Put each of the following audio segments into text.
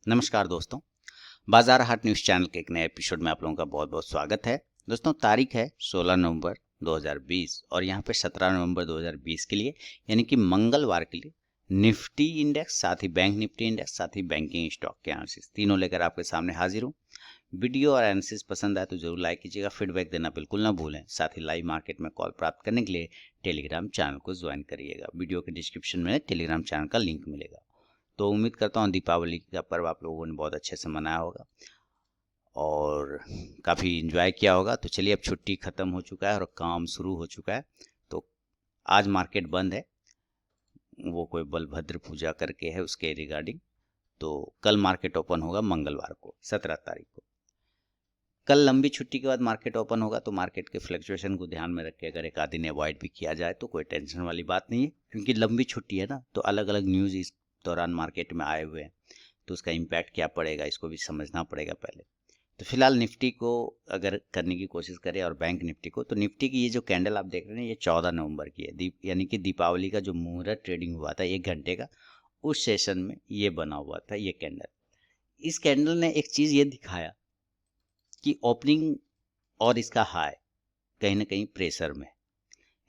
नमस्कार दोस्तों, बाजार हाट न्यूज़ चैनल के एक नए एपिसोड में आप लोगों का बहुत बहुत स्वागत है। दोस्तों, तारीख है 16 नवंबर 2020 और यहाँ पे 17 नवंबर 2020 के लिए यानी कि मंगलवार के लिए निफ्टी इंडेक्स, साथ ही बैंक निफ्टी इंडेक्स, साथ ही बैंकिंग स्टॉक के एनालिसिस तीनों लेकर आपके सामने हाजिर हूँ। वीडियो और एनालिसिस पसंद आए तो जरूर लाइक कीजिएगा, फीडबैक देना बिल्कुल ना भूलें। साथ ही लाइव मार्केट में कॉल प्राप्त करने के लिए टेलीग्राम चैनल को ज्वाइन करिएगा। वीडियो के डिस्क्रिप्शन में टेलीग्राम चैनल का लिंक मिलेगा। तो उम्मीद करता हूँ दीपावली का पर्व आप लोगों ने बहुत अच्छे से मनाया होगा और काफ़ी एंजॉय किया होगा। तो चलिए, अब छुट्टी ख़त्म हो चुका है और काम शुरू हो चुका है। तो आज मार्केट बंद है, वो कोई बलभद्र पूजा करके है उसके रिगार्डिंग। तो कल मार्केट ओपन होगा मंगलवार को 17 तारीख को। कल लंबी छुट्टी के बाद मार्केट ओपन होगा तो मार्केट के फ्लक्चुएशन को ध्यान में रख के अगर एक आध दिन अवॉइड भी किया जाए तो कोई टेंशन वाली बात नहीं है, क्योंकि लंबी छुट्टी है ना, तो अलग अलग न्यूज़ इस दौरान मार्केट में आए हुए हैं, तो उसका इम्पैक्ट क्या पड़ेगा इसको भी समझना पड़ेगा पहले। तो फिलहाल निफ्टी को अगर करने की कोशिश करें और बैंक निफ्टी को, तो निफ्टी की ये जो कैंडल आप देख रहे हैं ये 14 नवंबर की है, यानी कि दीपावली का जो मुहूर्त ट्रेडिंग हुआ था 1 घंटे का, उस सेशन में ये बना हुआ था ये कैंडल। इस कैंडल ने एक चीज़ ये दिखाया कि ओपनिंग और इसका हाई कहीं ना कहीं प्रेशर में,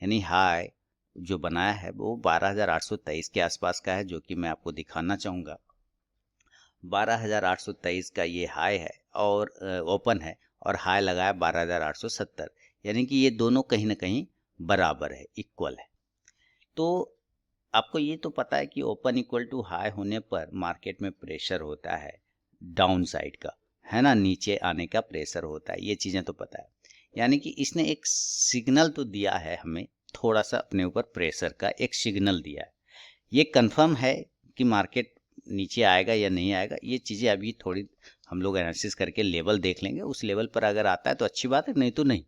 यानी हाई जो बनाया है वो 12,823 के आसपास का है, जो कि मैं आपको दिखाना चाहूँगा। 12,823 का ये हाई है और ओपन है, और हाई लगाया 12,870, यानी कि ये दोनों कहीं ना कहीं बराबर है, इक्वल है। तो आपको ये तो पता है कि ओपन इक्वल टू हाई होने पर मार्केट में प्रेशर होता है डाउन साइड का, है ना, नीचे आने का प्रेशर होता है, ये चीज़ें तो पता है। यानी कि इसने एक सिग्नल तो दिया है हमें, थोड़ा सा अपने ऊपर प्रेशर का एक सिग्नल दिया है। ये कंफर्म है कि मार्केट नीचे आएगा या नहीं आएगा, ये चीज़ें अभी थोड़ी हम लोग एनालिसिस करके लेवल देख लेंगे। उस लेवल पर अगर आता है तो अच्छी बात है, नहीं तो नहीं।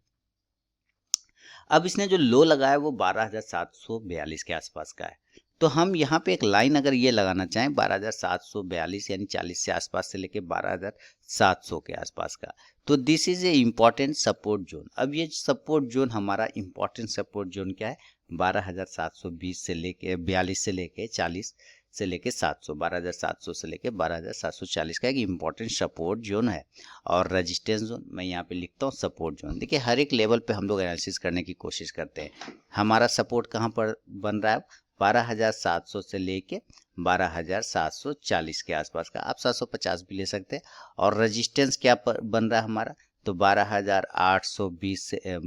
अब इसने जो लो लगाया वो 12,742 के आसपास का है। तो हम यहाँ पे एक लाइन अगर ये लगाना चाहें 12,742 यानी 40 से आसपास से लेके 12,700 के आसपास का, तो this is a important support zone. अब ये सपोर्ट जोन हमारा इम्पॉर्टेंट सपोर्ट जोन क्या है, 12,720 से लेके 42 से लेके 40 से लेके 700, 12,700 से लेके 12,740 का एक इम्पॉर्टेंट सपोर्ट जोन है। और रजिस्टेंस जोन मैं यहाँ पे लिखता हूँ सपोर्ट जोन। देखिए, हर एक लेवल पे हम लोग एनालिसिस करने की कोशिश करते हैं। हमारा सपोर्ट कहाँ पर बन रहा है, 12,700 से लेके 12,740 के आसपास का, आप 750 भी ले सकते हैं। और रजिस्टेंस क्या बन रहा है हमारा, तो 12,820 से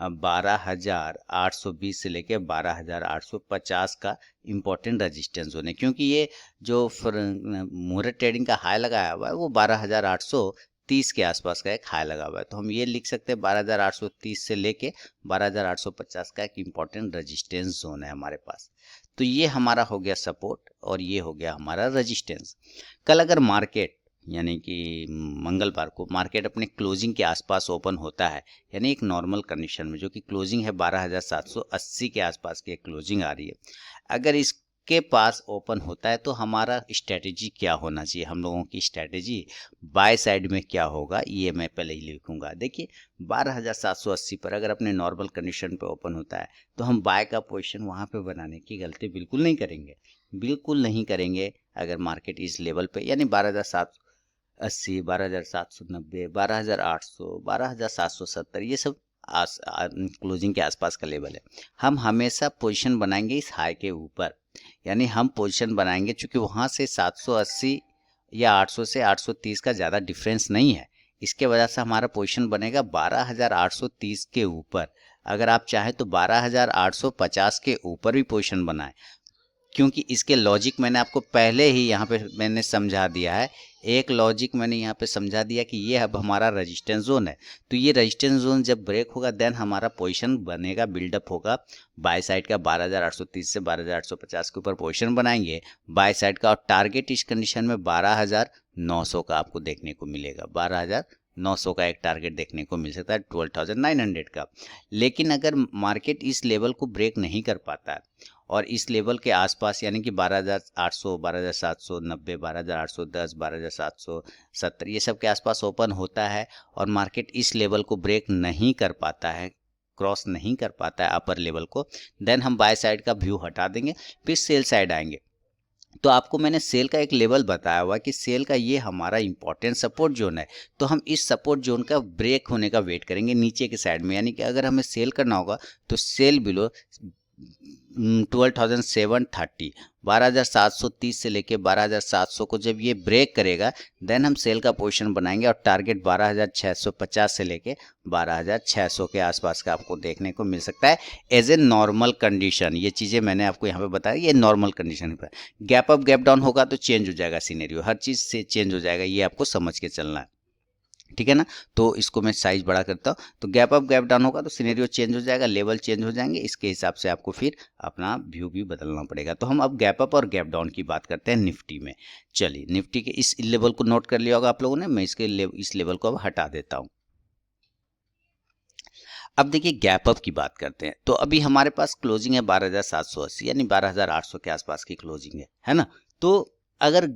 12,820 से लेके 12,850 का इम्पोर्टेंट रजिस्टेंस जोन है, क्योंकि ये जो मुहूर्त ट्रेडिंग का हाई लगाया हुआ है वो 12,830 के आसपास का एक हाई लगा हुआ है। तो हम ये लिख सकते हैं 12,830 से लेके 12,850 का एक इम्पोर्टेंट रजिस्टेंस जोन है हमारे पास। तो ये हमारा हो गया सपोर्ट और ये हो गया हमारा रजिस्टेंस। कल अगर मार्केट यानी कि मंगलवार को मार्केट अपने क्लोजिंग के आसपास ओपन होता है, यानी एक नॉर्मल कंडीशन में, जो कि क्लोजिंग है 12,780 के आसपास की क्लोजिंग आ रही है, अगर इसके पास ओपन होता है तो हमारा स्ट्रेटेजी क्या होना चाहिए, हम लोगों की स्ट्रेटेजी बाय साइड में क्या होगा, ये मैं पहले ही लिखूंगा। देखिए, 12,780 पर अगर अपने नॉर्मल कंडीशन पे ओपन होता है तो हम बाय का पोजीशन वहाँ पे बनाने की गलती बिल्कुल नहीं करेंगे, बिल्कुल नहीं करेंगे। अगर मार्केट इस लेवल पे यानी 12,780, 12,790, 12,800, 12,770, ये सब क्लोजिंग के आसपास का लेवल है। हम हमेशा पोजीशन बनाएंगे इस हाई के ऊपर, यानी हम पोजीशन बनाएंगे चूंकि वहाँ से 780 या 800 से 830 का ज़्यादा डिफरेंस नहीं है, इसके वजह से हमारा पोजीशन बनेगा 12,830 के ऊपर। अगर आप चाहें तो 12,850 के ऊपर भी पोजीशन बनाएं, क्योंकि इसके लॉजिक मैंने आपको पहले ही यहाँ पे मैंने समझा दिया है। एक लॉजिक मैंने यहाँ पे समझा दिया कि ये अब हमारा रेजिस्टेंस जोन है। तो ये रेजिस्टेंस जोन जब ब्रेक होगा देन हमारा पोजीशन बनेगा, बिल्डअप होगा बाय साइड का 12,830 से 12,850 के ऊपर पोजीशन बनाएंगे बाय साइड का, और टारगेट इस कंडीशन में 12,900 का आपको देखने को मिलेगा। 12,900 का एक टारगेट देखने को मिल सकता है, 12,900 का। लेकिन अगर मार्केट इस लेवल को ब्रेक नहीं कर पाता है और इस लेवल के आसपास यानी कि 12,800, 12,790, 12,810, 12,770 ये सब के आसपास ओपन होता है और मार्केट इस लेवल को ब्रेक नहीं कर पाता है, क्रॉस नहीं कर पाता है अपर लेवल को, देन हम बाय साइड का व्यू हटा देंगे, फिर सेल साइड आएंगे। तो आपको मैंने सेल का एक लेवल बताया हुआ कि सेल का ये हमारा इंपॉर्टेंट सपोर्ट जोन है। तो हम इस सपोर्ट जोन का ब्रेक होने का वेट करेंगे नीचे के साइड में, यानी कि अगर हमें सेल करना होगा तो सेल बिलो 12,730 12,730 से लेके 12,700 को जब ये ब्रेक करेगा देन हम सेल का पोजीशन बनाएंगे और टारगेट 12,650 से लेके 12,600 के आसपास का आपको देखने को मिल सकता है एज ए नॉर्मल कंडीशन। ये चीज़ें मैंने आपको यहाँ पे बताया, ये नॉर्मल कंडीशन है। गैप अप गैप डाउन होगा तो चेंज हो जाएगा सिनेरियो, हर चीज़ से चेंज हो जाएगा, ये आपको समझ के चलना है, ठीक है ना। तो इसको मैं साइज बड़ा करता हूँ। तो गैप अप गैप डाउन होगा तो सिनेरियो चेंज हो जाएगा, लेवल चेंज हो जाएंगे, इसके हिसाब से आपको फिर अपना व्यू भी बदलना पड़ेगा। तो हम अब गैप अप और गैप डाउन की बात करते हैं निफ्टी में। चलिए निफ्टी के इस लेवल को नोट कर लिया होगा आप लोगों ने, मैं इस लेवल को अब हटा देता हूँ। अब देखिए गैप अप की बात करते हैं। तो अभी हमारे पास क्लोजिंग है 12,780 यानी 12,800 के आसपास की क्लोजिंग है ना। तो अगर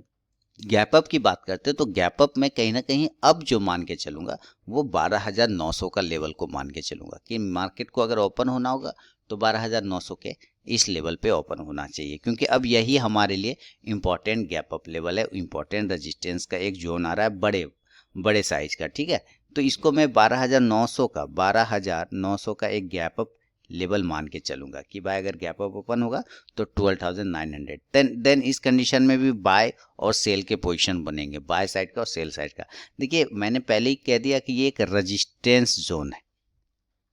गैप अप की बात करते हैं तो गैप अप में कहीं ना कहीं अब जो मान के चलूंगा वो 12,900 का लेवल को मान के चलूंगा कि मार्केट को अगर ओपन होना होगा तो 12,900 के इस लेवल पे ओपन होना चाहिए, क्योंकि अब यही हमारे लिए इंपॉर्टेंट गैप अप लेवल है, इंपॉर्टेंट रेजिस्टेंस का एक जोन आ रहा है बड़े बड़े साइज का, ठीक है। तो इसको मैं 12,900 का एक गैप अप लेवल मान के चलूंगा कि भाई अगर गैप अप ओपन होगा तो 12,900, देन इस कंडीशन में भी बाय और सेल के पोजीशन बनेंगे, बाय साइड का और सेल साइड का। देखिए मैंने पहले ही कह दिया कि ये एक रेजिस्टेंस जोन है,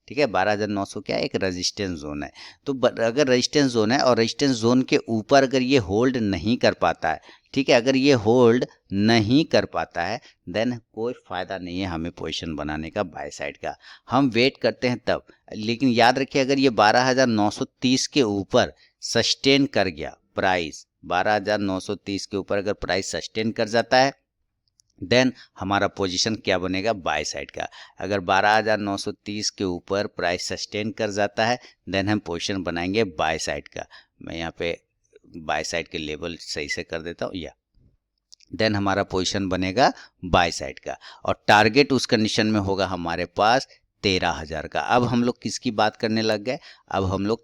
ठीक है। 12,900 क्या एक रेजिस्टेंस जोन है। तो अगर रेजिस्टेंस जोन है और रेजिस्टेंस जोन के ऊपर अगर ये होल्ड नहीं कर पाता है, ठीक है, अगर ये होल्ड नहीं कर पाता है देन कोई फ़ायदा नहीं है हमें पोजीशन बनाने का बाय साइड का, हम वेट करते हैं तब। लेकिन याद रखिए अगर ये 12,930 के ऊपर सस्टेन कर गया प्राइस, 12,930 के ऊपर अगर प्राइस सस्टेन कर जाता है देन हमारा पोजीशन क्या बनेगा बाय साइड का। अगर 12,930 के ऊपर प्राइस सस्टेन कर जाता है देन हम पोजीशन बनाएंगे बाय साइड का। मैं यहाँ पे बाय साइड के लेवल सही से कर देता हूँ, या देन हमारा पोजीशन बनेगा बाय साइड का और टारगेट उस कंडीशन में होगा हमारे पास 13,000 का। अब हम लोग किसकी बात करने लग गए, अब हम लोग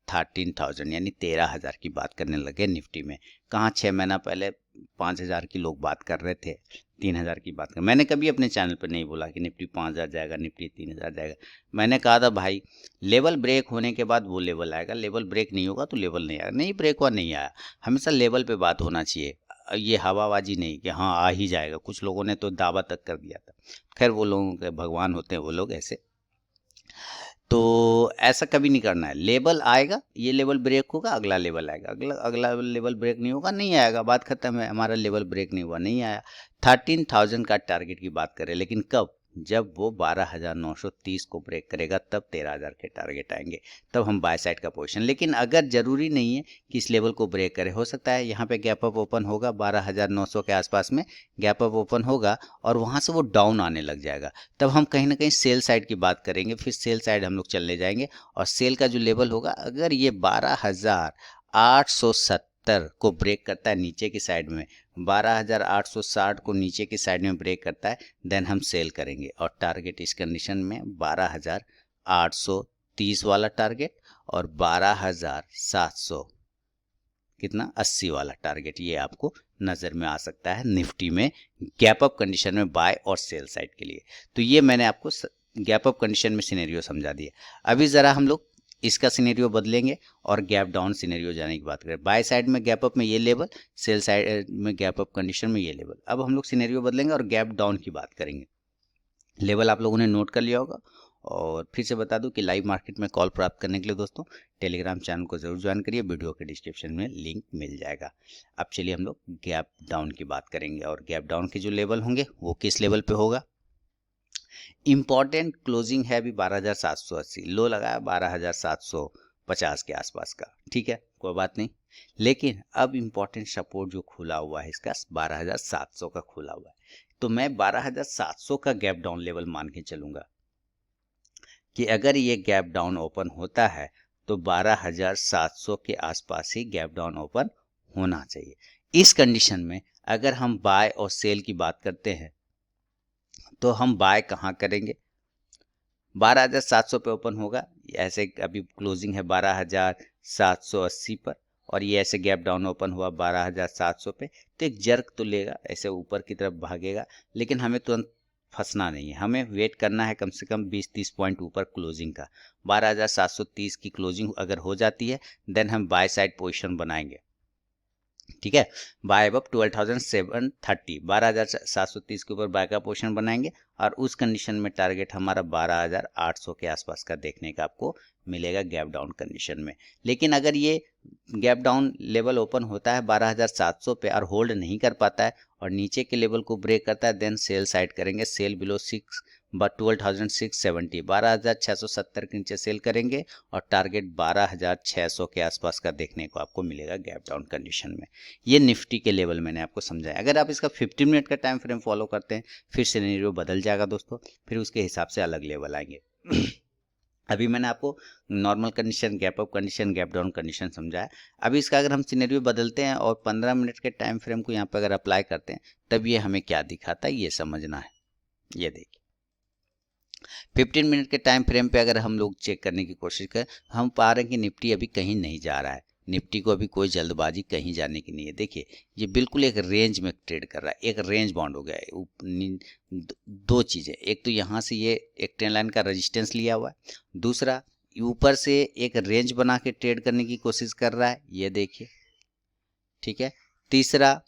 13,000 यानी 13,000 की बात करने लगे निफ्टी में। कहाँ 6 महीना पहले 5,000 की लोग बात कर रहे थे, 3,000 की बात कर। मैंने कभी अपने चैनल पर नहीं बोला कि निफ्टी 5,000 जाएगा, निफ्टी 3,000 जाएगा। मैंने कहा था भाई लेवल ब्रेक होने के बाद वो लेवल आएगा, लेवल ब्रेक नहीं होगा तो लेवल नहीं आएगा। नहीं ब्रेक हुआ नहीं आया, हमेशा लेवल पे बात होना चाहिए, ये हवाबाजी नहीं कि हाँ आ ही जाएगा। कुछ लोगों ने तो दावा तक कर दिया था, खैर वो लोगों के भगवान होते हैं वो लोग ऐसे। तो ऐसा कभी नहीं करना है, लेवल आएगा, ये लेवल ब्रेक होगा, अगला लेवल आएगा, अगला लेवल ब्रेक नहीं होगा, नहीं आएगा, बात खत्म है, हमारा लेवल ब्रेक नहीं हुआ, नहीं आया। 13,000 का टारगेट की बात करें, लेकिन कब, जब वो 12,930 को ब्रेक करेगा तब 13,000 के टारगेट आएंगे, तब हम बाय साइड का पोजीशन। लेकिन अगर जरूरी नहीं है कि इस लेवल को ब्रेक करे, हो सकता है यहाँ पे गैप अप ओपन होगा 12,900 के आसपास में गैप अप ओपन होगा और वहाँ से वो डाउन आने लग जाएगा, तब हम कहीं ना कहीं सेल साइड की बात करेंगे, फिर सेल साइड हम लोग चलने जाएंगे और सेल का जो लेवल होगा अगर ये 12,870 को ब्रेक करता है नीचे की साइड में, 12,860 को नीचे की साइड में ब्रेक करता है देन हम सेल करेंगे और टारगेट इस कंडीशन में 12,830 वाला टारगेट और 12,700 कितना 80 वाला टारगेट, ये आपको नज़र में आ सकता है निफ्टी में गैप अप कंडीशन में बाय और सेल साइड के लिए। तो ये मैंने आपको गैप अप कंडीशन में सिनेरियो समझा दिया। अभी ज़रा हम लोग इसका सिनेरियो बदलेंगे और गैप डाउन सिनेरियो जाने की बात करें। बाय साइड में गैप अप में ये लेवल, सेल साइड में गैप अप कंडीशन में ये लेवल। अब हम लोग सिनेरियो बदलेंगे और गैप डाउन की बात करेंगे। लेवल आप लोगों ने नोट कर लिया होगा। और फिर से बता दूं कि लाइव मार्केट में कॉल प्राप्त करने के लिए दोस्तों टेलीग्राम चैनल को जरूर ज्वाइन करिए, वीडियो के डिस्क्रिप्शन में लिंक मिल जाएगा। अब चलिए हम लोग गैप डाउन की बात करेंगे और गैप डाउन के जो लेवल होंगे वो किस लेवल पे होगा। इंपॉर्टेंट क्लोजिंग है अभी 12,780, लो लगाया 12,750 के आसपास का, ठीक है कोई बात नहीं। लेकिन अब इंपॉर्टेंट सपोर्ट जो खुला हुआ है इसका 12,700 का खुला हुआ है, तो मैं 12,700 का गैप डाउन लेवल मान के चलूंगा कि अगर ये गैप डाउन ओपन होता है तो 12,700 के आसपास ही गैप डाउन ओपन होना चाहिए। इस कंडीशन में अगर हम बाय और सेल की बात करते हैं तो हम बाय कहाँ करेंगे, 12,700 पे ओपन होगा, ऐसे अभी क्लोजिंग है 12,780 पर और ये ऐसे गैप डाउन ओपन हुआ 12,700 पे, तो एक जर्क तो लेगा, ऐसे ऊपर की तरफ भागेगा, लेकिन हमें तुरंत फंसना नहीं है, हमें वेट करना है कम से कम 20-30 पॉइंट ऊपर क्लोजिंग का। 12,730 की क्लोजिंग अगर हो जाती है देन हम बाय साइड पोजीशन बनाएंगे, ठीक है। बाय अब 12,730, 12,730 के ऊपर बाय का पोजीशन बनाएंगे और उस कंडीशन में टारगेट हमारा 12,800 के आसपास का देखने का आपको मिलेगा गैप डाउन कंडीशन में। लेकिन अगर ये गैप डाउन लेवल ओपन होता है 12,700 पे और होल्ड नहीं कर पाता है और नीचे के लेवल को ब्रेक करता है, देन सेल साइड करेंगे, सेल बिलो 12,670, 12,670 के नीचे सेल करेंगे और टारगेट 12,600 के आसपास का देखने को आपको मिलेगा गैप डाउन कंडीशन में। ये निफ्टी के लेवल मैंने आपको समझाया। अगर आप इसका 15 मिनट का टाइम फ्रेम फॉलो करते हैं फिर सिनेरियो बदल जाएगा दोस्तों, फिर उसके हिसाब से अलग लेवल आएंगे। अभी मैंने आपको normal condition, gap up condition, gap down condition समझाया। अभी इसका अगर हम सिनेरियो बदलते हैं और 15 मिनट के टाइम फ्रेम को यहाँ पर अगर अप्लाई करते हैं तब ये हमें क्या दिखाता है ये समझना है। ये देखिए 15 मिनट के टाइम फ्रेम पे अगर हम लोग चेक करने की कोशिश करें, हम पा रहे हैं कि निफ्टी अभी कहीं नहीं जा रहा है, निफ्टी को अभी कोई जल्दबाजी कहीं जाने की नहीं है। देखिए ये बिल्कुल एक रेंज में ट्रेड कर रहा है, एक रेंज बाउंड हो गया है। दो चीज़ें, एक तो यहाँ से ये एक ट्रेंड लाइन का रेजिस्टेंस लिया हुआ है, दूसरा ऊपर से एक रेंज बना के ट्रेड करने की कोशिश कर रहा है, ये देखिए, ठीक है। तीसरा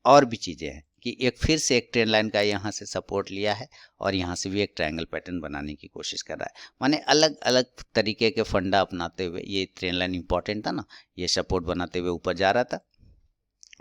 और भी चीज़ें हैं कि एक फिर से एक ट्रेंड लाइन का यहाँ से सपोर्ट लिया है और यहाँ से भी एक ट्रायंगल पैटर्न बनाने की कोशिश कर रहा है। माने अलग अलग तरीके के फंडा अपनाते हुए ये ट्रेंड लाइन इंपॉर्टेंट था ना, ये सपोर्ट बनाते हुए ऊपर जा रहा था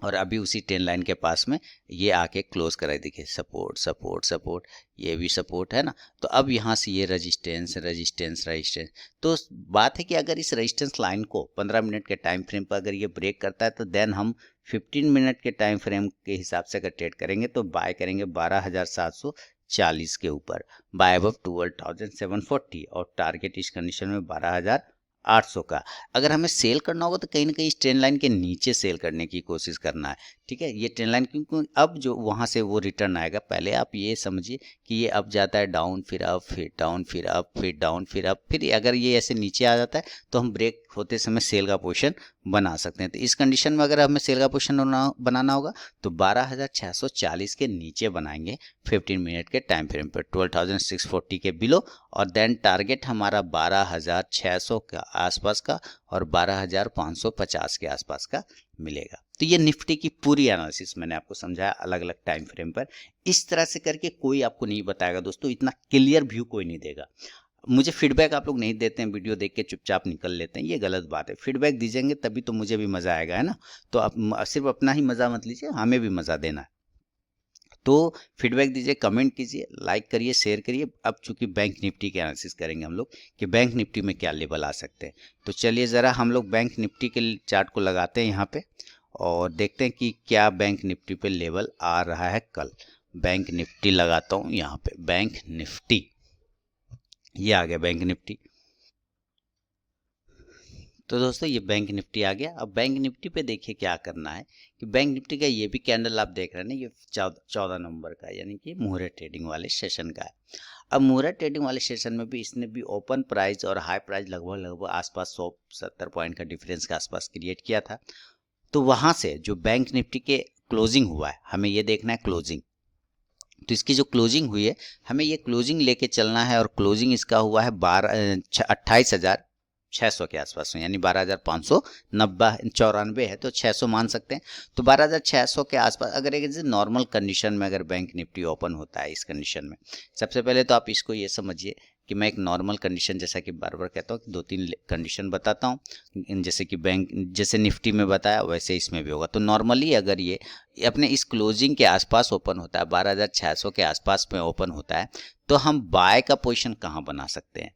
और अभी उसी ट्रेंड लाइन के पास में ये आके क्लोज कराई। देखिए सपोर्ट सपोर्ट सपोर्ट, ये भी सपोर्ट है ना, तो अब यहाँ से ये रेजिस्टेंस रेजिस्टेंस रेजिस्टेंस। तो बात है कि अगर इस रेजिस्टेंस लाइन को 15 मिनट के टाइम फ्रेम पर अगर ये ब्रेक करता है तो देन हम 15 मिनट के टाइम फ्रेम के हिसाब से अगर ट्रेड करेंगे तो बाय करेंगे 12,740 के ऊपर, बाय अबव 12,740 और टारगेट इस कंडीशन में 12,800 का। अगर हमें सेल करना होगा तो कहीं ना कहीं इस ट्रेंड लाइन के नीचे सेल करने की कोशिश करना है, ठीक है। ये ट्रेंड लाइन क्योंकि अब जो वहाँ से वो रिटर्न आएगा, पहले आप ये समझिए कि ये अप जाता है डाउन, फिर अप, फिर डाउन, फिर अप, फिर डाउन, फिर अप, फिर अगर ये ऐसे नीचे आ जाता है तो हम ब्रेक होते समय सेल का पोजीशन बना सकते हैं। तो इस कंडीशन में अगर हमें सेल का पोजीशन बनाना होगा तो 12,640 के नीचे बनाएंगे 15 मिनट के टाइम फ्रेम पर, 12,640 के बिलो, और देन टारगेट हमारा 12,600 का आसपास का और 12,550 के आसपास का मिलेगा। तो ये निफ्टी की पूरी एनालिसिस मैंने आपको समझाया अलग अलग टाइम फ्रेम पर। इस तरह से करके कोई आपको नहीं बताएगा दोस्तों, इतना क्लियर व्यू कोई नहीं देगा। मुझे फीडबैक आप लोग नहीं देते हैं, वीडियो देख के चुपचाप निकल लेते हैं, ये गलत बात है। फीडबैक दीजिएंगे तभी तो मुझे भी मज़ा आएगा, है ना। तो आप सिर्फ अपना ही मज़ा मत लीजिए, हमें भी मज़ा देना है। तो फीडबैक दीजिए, कमेंट कीजिए, लाइक करिए, शेयर करिए। अब चूंकि बैंक निफ्टी के एनालिसिस करेंगे हम लोग कि बैंक निफ्टी में क्या लेवल आ सकते हैं, तो चलिए ज़रा हम लोग बैंक निफ्टी के चार्ट को लगाते हैं यहाँ पे और देखते हैं कि क्या बैंक निफ्टी पे लेवल आ रहा है कल। बैंक निफ्टी लगाता हूँ यहाँ पे, बैंक निफ्टी, ये आ गया बैंक निफ्टी। तो दोस्तों ये बैंक निफ्टी आ गया। अब बैंक निफ्टी पे देखिए क्या करना है कि बैंक निफ्टी का ये भी कैंडल आप देख रहे हैं ना, ये 14 नंबर का, यानी कि मुहूर्त ट्रेडिंग वाले सेशन का है। अब मुहूर्त ट्रेडिंग वाले सेशन में भी इसने भी ओपन प्राइस और हाई प्राइस लगभग आसपास 170 पॉइंट का डिफरेंस के आसपास क्रिएट किया था। तो वहां से जो बैंक निफ्टी के क्लोजिंग हुआ है, हमें ये देखना है क्लोजिंग। तो इसकी जो क्लोजिंग हुई है हमें ये क्लोजिंग लेके चलना है और क्लोजिंग इसका हुआ है 28,600 के आसपास में, यानी 12,594 है, तो 600 मान सकते हैं। तो 12,600 के आसपास अगर एक नॉर्मल कंडीशन में अगर बैंक निफ्टी ओपन होता है, इस कंडीशन में सबसे पहले तो आप इसको ये समझिए कि मैं एक नॉर्मल कंडीशन, जैसा कि बार बार कहता हूँ कि 2-3 कंडीशन बताता हूँ, जैसे कि बैंक जैसे निफ्टी में बताया वैसे इसमें भी होगा। तो नॉर्मली अगर ये अपने इस क्लोजिंग के आसपास ओपन होता है, 12,600 के आसपास में ओपन होता है, तो हम बाय का पोजीशन कहाँ बना सकते हैं,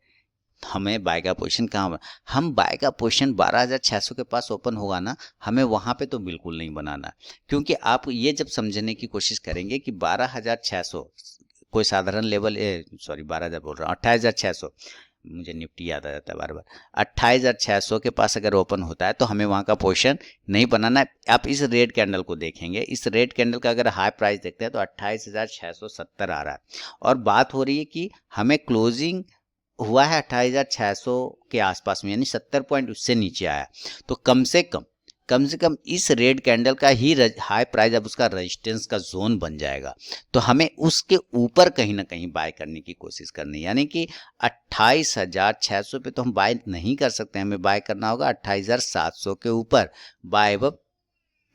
हमें बाय का पोजीशन कहाँ, हम बाय का पोजीशन 12,600 के पास ओपन होगा ना, हमें वहाँ पे तो बिल्कुल नहीं बनाना। क्योंकि आप ये जब समझने की कोशिश करेंगे कि 12,600 कोई साधारण लेवल, 12,000 बोल रहा हूँ, 28,600, मुझे निफ्टी याद आ जाता है बार बार, 28,600 के पास अगर ओपन होता है तो हमें वहाँ का पोजीशन नहीं बनाना है। आप इस रेड कैंडल को देखेंगे, इस रेड कैंडल का अगर हाई प्राइस देखते हैं तो 28,670 आ रहा है और बात हो रही है कि हमें क्लोजिंग हुआ है 28,600 के आसपास में, यानी 70 पॉइंट उससे नीचे आया। तो कम से कम कम से कम इस रेड कैंडल का ही हाई प्राइस अब उसका रेजिस्टेंस का जोन बन जाएगा, तो हमें उसके ऊपर कहीं ना कहीं बाय करने की कोशिश करनी है। यानी कि 28,600 पे तो हम बाय नहीं कर सकते, हमें बाय करना होगा 28,700 के ऊपर, बाय अब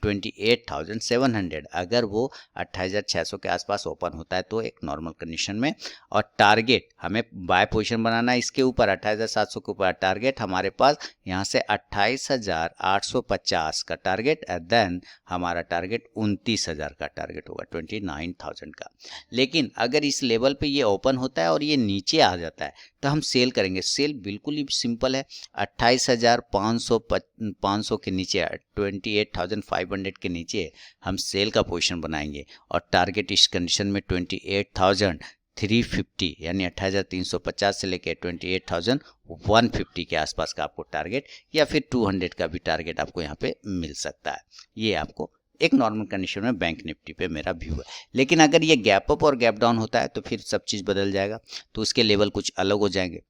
28,700। अगर वो 28,600 के आसपास ओपन होता है तो एक नॉर्मल कंडीशन में, और टारगेट हमें बाय पोजीशन बनाना है इसके ऊपर 28,700 के ऊपर। टारगेट हमारे पास यहाँ से 28,850 का टारगेट, एंड देन हमारा टारगेट 29,000 का टारगेट होगा, 29,000 का। लेकिन अगर इस लेवल पे ये ओपन होता है और ये नीचे आ जाता है तो हम सेल करेंगे। सेल बिल्कुल ही सिंपल है, 28,500 के नीचे, 28,500 के नीचे हम सेल का पोजीशन बनाएंगे, और टारगेट इस कंडीशन में 28,350 यानी 28,350 से लेकर 28,150 के आसपास का आपको टारगेट, या फिर 200 का भी टारगेट आपको यहाँ पे मिल सकता है। ये आपको एक नॉर्मल कंडीशन में बैंक निफ्टी पे मेरा व्यू है। लेकिन अगर ये गैप अप और गैप डाउन होता है तो फिर सब चीज़ बदल जाएगा, तो उसके लेवल कुछ अलग हो जाएंगे।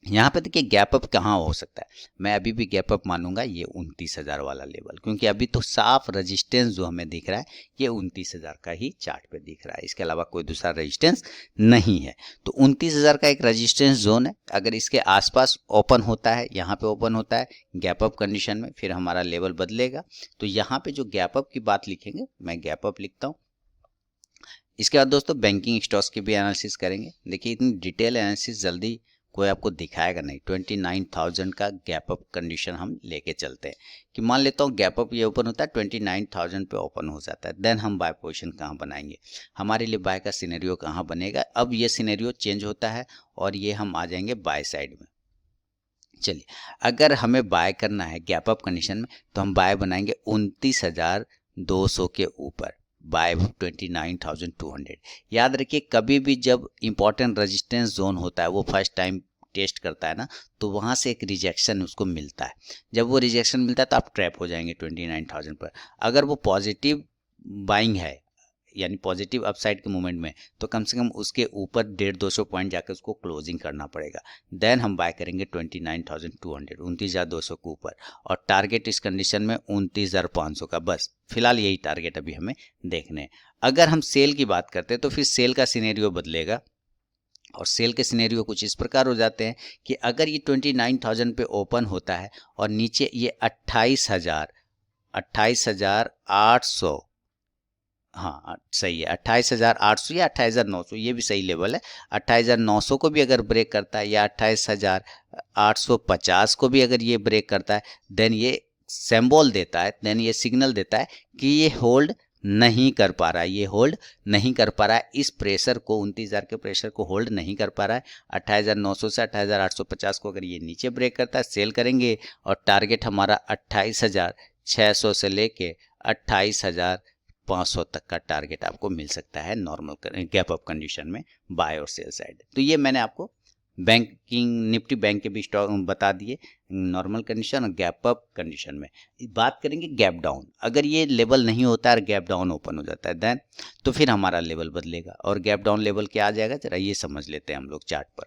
यहाँ पे देखिए गैप अप कहाँ हो सकता है, मैं अभी भी गैप अप मानूंगा ये 29,000 वाला लेवल, क्योंकि अभी तो साफ रेजिस्टेंस जो हमें दिख रहा है ये 29,000 का ही चार्ट पे दिख रहा है, इसके अलावा कोई दूसरा रेजिस्टेंस नहीं है। तो 29,000 का एक रेजिस्टेंस जोन है, अगर इसके आसपास ओपन होता है, यहाँ पे ओपन होता है गैप अप कंडीशन में, फिर हमारा लेवल बदलेगा। तो यहाँ पे जो गैप अप की बात लिखेंगे, मैं गैप अप लिखता हूँ। इसके बाद दोस्तों बैंकिंग स्टॉक्स की भी एनालिसिस करेंगे। देखिए इतनी डिटेल एनालिसिस जल्दी कोई आपको दिखाएगा नहीं। 29,000 का गैप अप कंडीशन हम लेके चलते हैं कि मान लेता हूँ गैप अप ये ओपन होता है 29,000 पे ओपन हो जाता है, देन हम बाय पोजीशन कहाँ बनाएंगे, हमारे लिए बाय का सिनेरियो कहाँ बनेगा। अब ये सिनेरियो चेंज होता है और ये हम आ जाएंगे बाय साइड में। चलिए अगर हमें बाय करना है गैप अप कंडीशन में तो हम बाय बनाएंगे 29,200 के ऊपर, बाय 29,200। याद रखिए कभी भी जब इंपॉर्टेंट रेजिस्टेंस जोन होता है वो फर्स्ट टाइम टेस्ट करता है ना, तो वहाँ से एक रिजेक्शन उसको मिलता है। जब वो रिजेक्शन मिलता है तो आप ट्रैप हो जाएंगे 29,000 पर। अगर वो पॉजिटिव बाइंग है यानी पॉजिटिव अपसाइड के मूवमेंट में, तो कम से कम उसके ऊपर 150-200 पॉइंट जाकर उसको क्लोजिंग करना पड़ेगा, देन हम बाय करेंगे 29,200, 29,200 के ऊपर, और टारगेट इस कंडीशन में 29,500 का। बस फिलहाल यही टारगेट अभी हमें देखने हैं। अगर हम सेल की बात करते हैं तो फिर सेल का सिनेरियो बदलेगा, और सेल के सिनेरियो कुछ इस प्रकार हो जाते हैं कि अगर ये 29,000 पे ओपन होता है और नीचे ये 28,800, हाँ सही है 28,800 या 28,900, ये भी सही लेवल है। 28,900 को भी अगर ब्रेक करता है या 28,850 को भी अगर ये ब्रेक करता है, देन ये सिंबल देता है, देन ये सिग्नल देता है कि ये होल्ड नहीं कर पा रहा है, ये होल्ड नहीं कर पा रहा है, इस प्रेशर को 29,000 के प्रेशर को होल्ड नहीं कर पा रहा है। 28,900 से 28,850 को अगर ये नीचे ब्रेक करता है सेल करेंगे, और टारगेट हमारा 28,600 से लेके 28,500 तक का टारगेट आपको मिल सकता है नॉर्मल गैप अप कंडीशन में, बाय और सेल साइड। तो ये मैंने आपको बैंकिंग निफ्टी बैंक के भी स्टॉक बता दिए, नॉर्मल कंडीशन और गैप अप कंडीशन में। बात करेंगे गैप डाउन, अगर ये लेवल नहीं होता है गैप डाउन ओपन हो जाता है देन तो फिर हमारा लेवल बदलेगा, और गैप डाउन लेवल क्या आ जाएगा जरा ये समझ लेते हैं हम लोग चार्ट पर।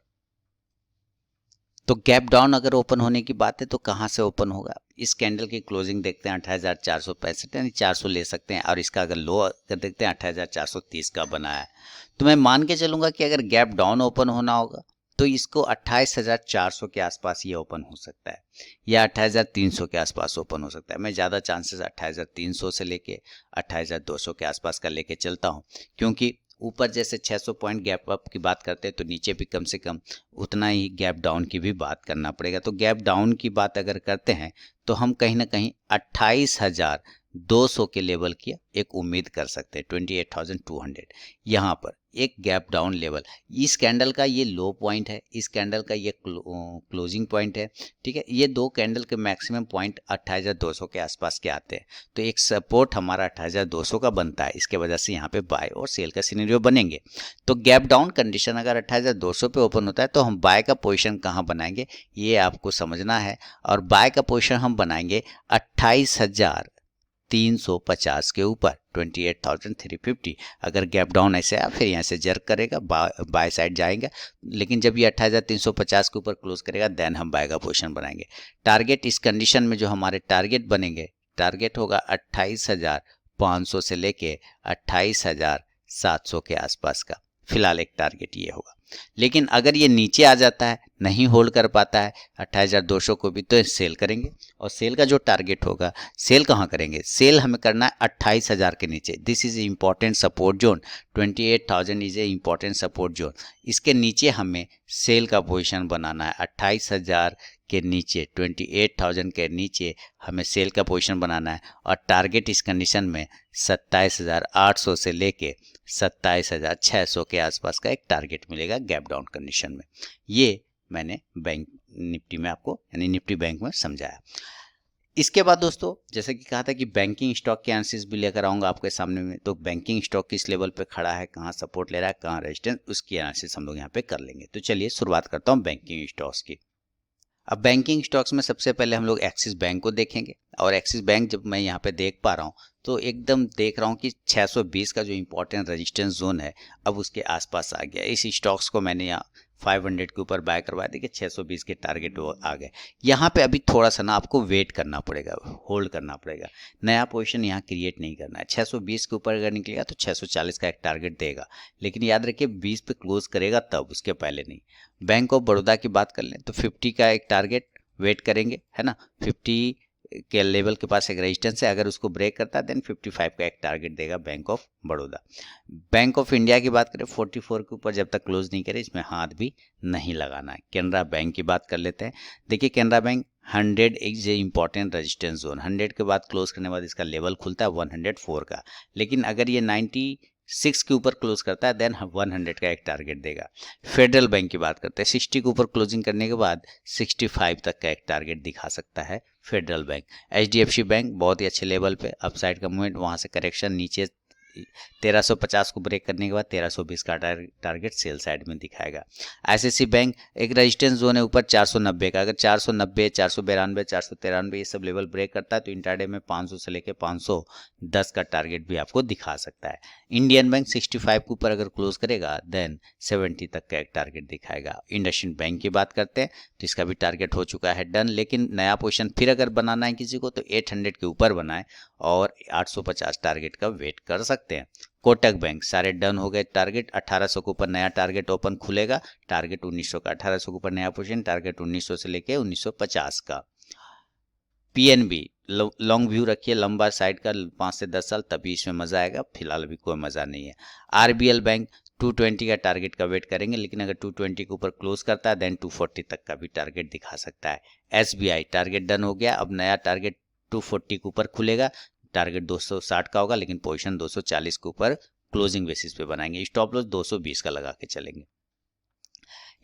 तो गैप डाउन अगर ओपन होने की बात है तो कहाँ से ओपन होगा, इस कैंडल की क्लोजिंग देखते हैं 28,465 यानी 400 ले सकते हैं, और इसका अगर लो अगर देखते हैं 28,430 का बना है, तो मैं मान के चलूंगा कि अगर गैप डाउन ओपन होना होगा तो इसको 28,400 के आसपास ये ओपन हो सकता है, या 28,300 के आसपास ओपन हो सकता है। मैं ज़्यादा चांसेस 28,300 से लेके 28,200 के आसपास का लेके चलता हूँ, क्योंकि ऊपर जैसे 600 पॉइंट गैप अप की बात करते हैं तो नीचे भी कम से कम उतना ही गैप डाउन की भी बात करना पड़ेगा। तो गैप डाउन की बात अगर करते हैं तो हम कहीं ना कहीं 28,200 के लेवल की एक उम्मीद कर सकते हैं, 28,200 यहाँ पर एक गैप डाउन लेवल। इस कैंडल का ये लो पॉइंट है, इस कैंडल का ये क्लोजिंग पॉइंट है, ठीक है। ये दो कैंडल के मैक्सिमम पॉइंट 28,200 के आसपास के आते हैं, तो एक सपोर्ट हमारा 28,200 का बनता है, इसके वजह से यहाँ पे बाय और सेल का सिनेरियो बनेंगे। तो गैप डाउन कंडीशन अगर 28,200 पे ओपन होता है तो हम बाय का पोजीशन कहाँ बनाएंगे ये आपको समझना है, और बाय का पोजीशन हम बनाएंगे 28,350 के ऊपर, 28,350। अगर गैप डाउन ऐसे आया फिर यहाँ से जर्क करेगा, बाय साइड जाएगा, लेकिन जब ये 28,350 के ऊपर क्लोज करेगा देन हम बाय का पोजीशन बनाएंगे। टारगेट इस कंडीशन में जो हमारे टारगेट बनेंगे टारगेट होगा 28,500 से लेके 28,700 के आसपास का। फिलहाल एक टारगेट ये होगा, लेकिन अगर ये नीचे आ जाता है, नहीं होल्ड कर पाता है 28,200 को भी, तो सेल करेंगे। और सेल का जो टारगेट होगा, सेल कहाँ करेंगे, सेल हमें करना है 28,000 के नीचे। This is important support zone, 28,000 is a important support zone. इसके नीचे हमें सेल का पोजीशन बनाना है। 28,000 के नीचे, 28,000 के नीचे हमें सेल का पोजीशन बनाना है। और टारगेट इस कंडीशन में 27,800 से लेके 27,600 के आसपास का एक टारगेट मिलेगा गैप डाउन कंडीशन में। ये मैंने बैंक निफ्टी में आपको, यानी निफ्टी बैंक में समझाया। इसके बाद दोस्तों, जैसे कि कहा था कि बैंकिंग स्टॉक के एनालिसिस भी लेकर आऊंगा आपके सामने में। तो बैंकिंग स्टॉक किस लेवल पे खड़ा है, कहाँ सपोर्ट ले रहा है, कहाँ रेजिस्टेंस, उसकी एनालिसिस हम लोग यहाँ पे कर लेंगे। तो चलिए शुरुआत करता हूँ बैंकिंग स्टॉक्स की। अब बैंकिंग स्टॉक्स में सबसे पहले हम लोग एक्सिस बैंक को देखेंगे। और एक्सिस बैंक जब मैं यहाँ पे देख पा रहा हूँ, तो एकदम देख रहा हूँ कि 620 का जो इंपॉर्टेंट रेजिस्टेंस जोन है, अब उसके आसपास आ गया। इस स्टॉक्स को मैंने यहाँ 500 के ऊपर बाय करवाया, देखिए 620 के टारगेट वो आ गए। यहाँ पे अभी थोड़ा सा ना आपको वेट करना पड़ेगा, होल्ड करना पड़ेगा, नया पोजीशन यहाँ क्रिएट नहीं करना है। 620 के ऊपर अगर निकलेगा तो 640 का एक टारगेट देगा, लेकिन याद रखिए 20 पे क्लोज करेगा तब, उसके पहले नहीं। बैंक ऑफ बड़ौदा की बात कर लें तो 50 का एक टारगेट वेट करेंगे, है ना। 50 के लेवल के पास एक रेजिस्टेंस है, अगर उसको ब्रेक करता है देन 55 का एक टारगेट देगा bank of Baroda. Bank of India की बात करें 44 के ऊपर जब तक क्लोज नहीं करे, इसमें हाथ भी नहीं लगाना है। कैनरा बैंक की बात कर लेते हैं। देखिए Canara bank 100 is a important resistance zone, 100 के बाद क्लोज करने के बाद इसका लेवल खुलता है 104 का, लेकिन अगर ये 96 के ऊपर क्लोज करता है देन 100 का एक टारगेट देगा। फेडरल बैंक की बात करते हैं, 60 के ऊपर क्लोजिंग करने के बाद 65 तक का एक टारगेट दिखा सकता है फेडरल बैंक। HDFC बैंक बहुत ही अच्छे लेवल पे अपसाइड का मूवमेंट, वहां से करेक्शन नीचे 1350 को ब्रेक करने के बाद 1320 का टारगेट सेल साइड में दिखाएगा। ICICI बैंक एक रेजिस्टेंस जोन है ऊपर 490 का, अगर 490, 492, 493 ये सब लेवल ब्रेक करता है तो इंट्राडे में 500 से लेकर 510 का टारगेट भी आपको दिखा सकता है। इंडियन बैंक 65 के ऊपर अगर क्लोज करेगा देन 70 तक का एक टारगेट दिखाएगा। इंडसइंड बैंक की बात करते हैं तो इसका भी टारगेट हो चुका है डन, लेकिन नया पोजीशन फिर अगर बनाना है किसी को तो 800 के ऊपर बनाए और 850 टारगेट का वेट कर सकते हैं। कोटक बैंक सारे डन हो गए, टारगेट 1800 के ऊपर नया टारगेट ओपन खुलेगा, टारगेट 1900 का, 1800 के ऊपर नया पोजीशन, टारगेट 1900 से लेके 1950 का। PNB लॉन्ग व्यू रखिए, लंबा साइड का 5 से 10 साल, तभी इसमें मजा आएगा, फिलहाल अभी कोई मजा नहीं है। RBL बैंक 220 का टारगेट का वेट करेंगे, लेकिन अगर 220 के ऊपर क्लोज करता है देन 240 तक का भी टारगेट दिखा सकता है। SBI टारगेट डन हो गया, अब नया टारगेट 240 के ऊपर खुलेगा, टारगेट 260 का होगा, लेकिन पोजीशन 240 के ऊपर क्लोजिंग बेसिस पे बनाएंगे। स्टॉप लॉस 220 का लगा के चलेंगे।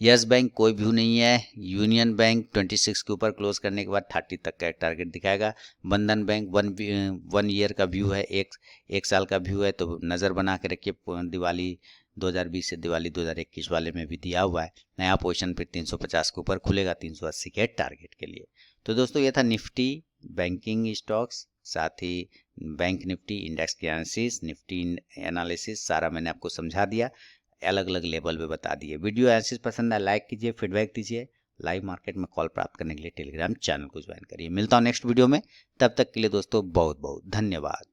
यस बैंक कोई व्यू नहीं है। यूनियन बैंक 26 के ऊपर क्लोज करने के बाद 30 तक का एक टारगेट दिखाएगा। बंधन बैंक 1 ईयर का व्यू है, एक साल का व्यू है, तो नज़र बना के रखिए। दिवाली 2020 से दिवाली 2021 वाले में भी दिया हुआ है। नया पोजीशन फिर 350 के ऊपर खुलेगा 380 के टारगेट के लिए। तो दोस्तों ये था निफ्टी बैंकिंग स्टॉक्स, साथ ही बैंक निफ्टी इंडेक्स की एनालिसिस, निफ्टी एनालिसिस सारा मैंने आपको समझा दिया, अलग अलग लेवल पे बता दिए। वीडियो एनालिसिस पसंद है लाइक कीजिए, फीडबैक दीजिए। लाइव मार्केट में कॉल प्राप्त करने के लिए टेलीग्राम चैनल को ज्वाइन करिए। मिलता हूँ नेक्स्ट वीडियो में, तब तक के लिए दोस्तों बहुत बहुत धन्यवाद।